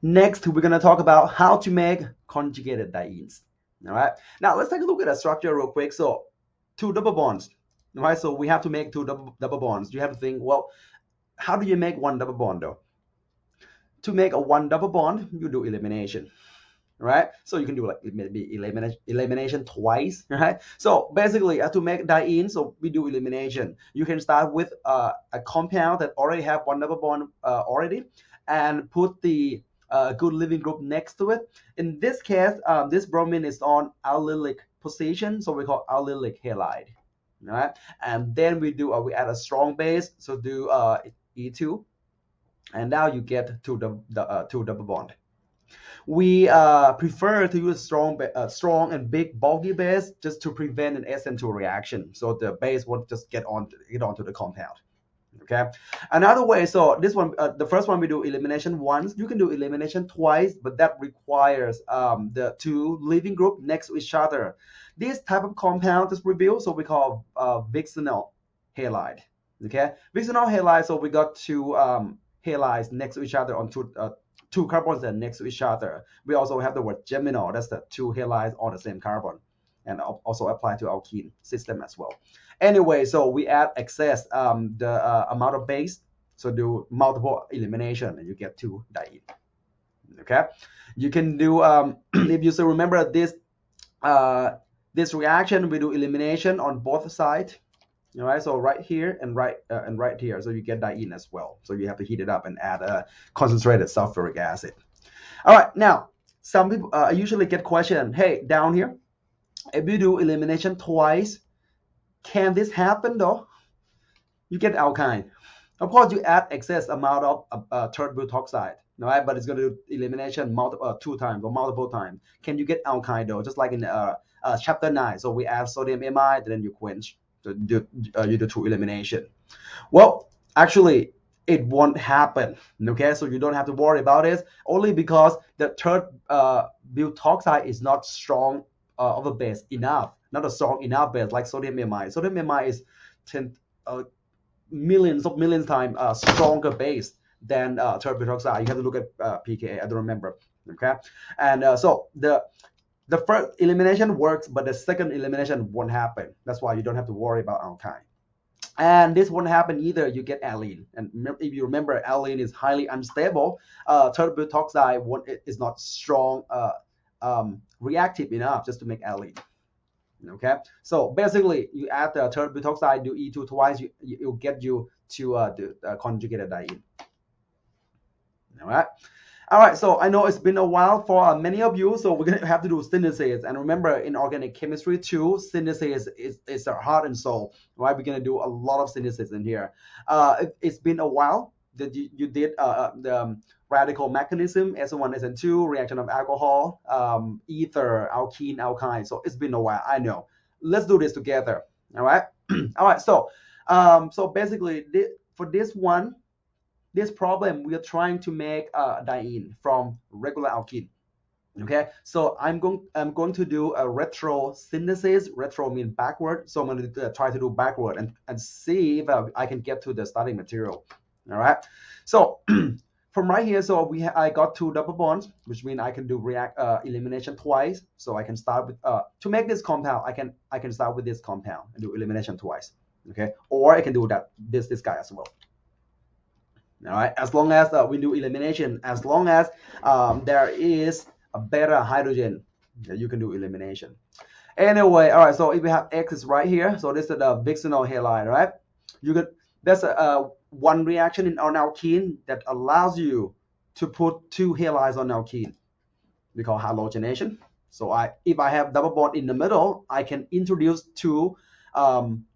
Next, we're going to talk about how to make conjugated dienes. All right. Now let's take a look at the structure real quick. So two double bonds. All right. So we have to make two double bonds. You have to think, well, how do you make one double bond though? To make a one double bond, you do elimination. Right? So you can do like maybe elimination twice, right? So basically, to make diene, so we do elimination. You can start with a compound that already have one double bond already, and put the good living group next to it. In this case, this bromine is on allylic position, so we call allylic halide, right? And then we add a strong base, so do E2, and now you get two double bond. We prefer to use strong and big bulky base just to prevent an SN2 reaction, so the base won't just get onto the compound. Okay. Another way, so this one, the first one we do elimination once. You can do elimination twice, but that requires the two leaving group next to each other. This type of compound is revealed, so we call vixenol halide. Okay, vixenol halide. So we got two halides next to each other on two carbons that are next to each other. We also have the word geminol. That's the two halides on the same carbon, and also apply to alkene system as well. Anyway, so we add excess the amount of base, so do multiple elimination, and you get two diene. Okay, you can do if you still remember this reaction, we do elimination on both sides. All right, so right here and right here, so you get diene as well. So you have to heat it up and add a concentrated sulfuric acid. All right, now some people usually get question, hey, down here, if you do elimination twice, can this happen though? You get alkyne. Of course, you add excess amount of third butoxide, right? But it's going to do elimination two times or multiple times. Can you get alkyne though? Just like in chapter 9. So we add sodium amide, then you quench. So you do two elimination. Well, actually, it won't happen. Okay, so you don't have to worry about it. Only because the third butoxide is not strong of a base enough. Not a strong enough base like sodium amide. Sodium amide is millions times stronger base than third butoxide. You have to look at pKa. I don't remember. Okay, and so the first elimination works, but the second elimination won't happen. That's why you don't have to worry about alkyne. And this won't happen either. You get allene, and if you remember, allene is highly unstable. Third butoxide is not strong, reactive enough just to make allene. Okay, so basically, you add the third butoxide, do E2 twice, you'll get you to the conjugated diene. All right, so I know it's been a while for many of you, so we're going to have to do synthesis. And remember, in organic chemistry too, synthesis is our heart and soul, right? We're going to do a lot of synthesis in here. It's been a while that you did the radical mechanism, SN1, SN2, reaction of alcohol, ether, alkene, alkyne. So it's been a while, I know. Let's do this together, all right? All right, so basically, for this one, this problem, we are trying to make a diene from regular alkene. Okay, so I'm going to do a retro synthesis. Retro means backward, so I'm going to try to do backward and see if I can get to the starting material. All right, so from right here, so I got two double bonds, which means I can do elimination twice. So I can start with to make this compound. I can start with this compound and do elimination twice. Okay, or I can do this guy as well. All right, as long as we do elimination, as long as there is a beta hydrogen, you can do elimination. Anyway, all right, so if we have X is right here, so this is the vixenol halide, right? That's one reaction on alkene that allows you to put two halides on alkene. We call halogenation. So if I have double bond in the middle, I can introduce two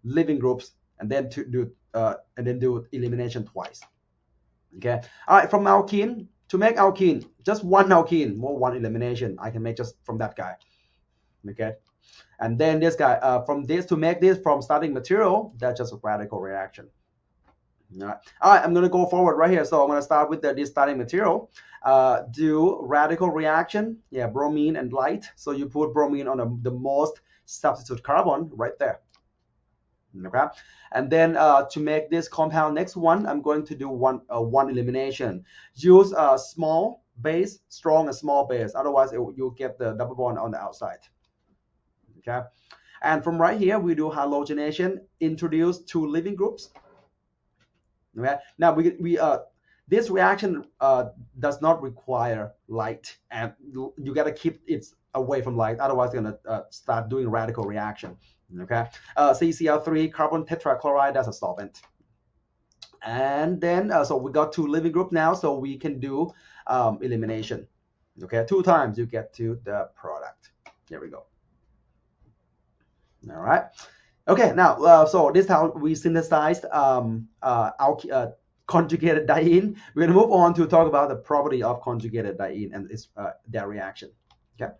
living groups and then do elimination twice. Okay, all right, from alkene, to make alkene, just one alkene, one elimination, I can make just from that guy. Okay, and then this guy, from this to make this from starting material, that's just a radical reaction. All right, I'm going to go forward right here. So I'm going to start with this starting material. Do radical reaction, bromine and light. So you put bromine on the most substitute carbon right there. Okay, and then to make this compound next one, I'm going to do one elimination. Use a small base, strong and small base. Otherwise, you'll get the double bond on the outside. Okay. And from right here, we do halogenation, introduce two leaving groups. Okay. Now this reaction does not require light, and you got to keep it away from light. Otherwise, it's gonna start doing radical reaction. Okay. CCl3 carbon tetrachloride, that's a solvent. And then so we got two leaving group now, so we can do elimination. Okay, 2 times you get to the product. Here we go. All right. Okay, now so this is how we synthesized conjugated diene. We're gonna move on to talk about the property of conjugated diene and its their reaction. Okay.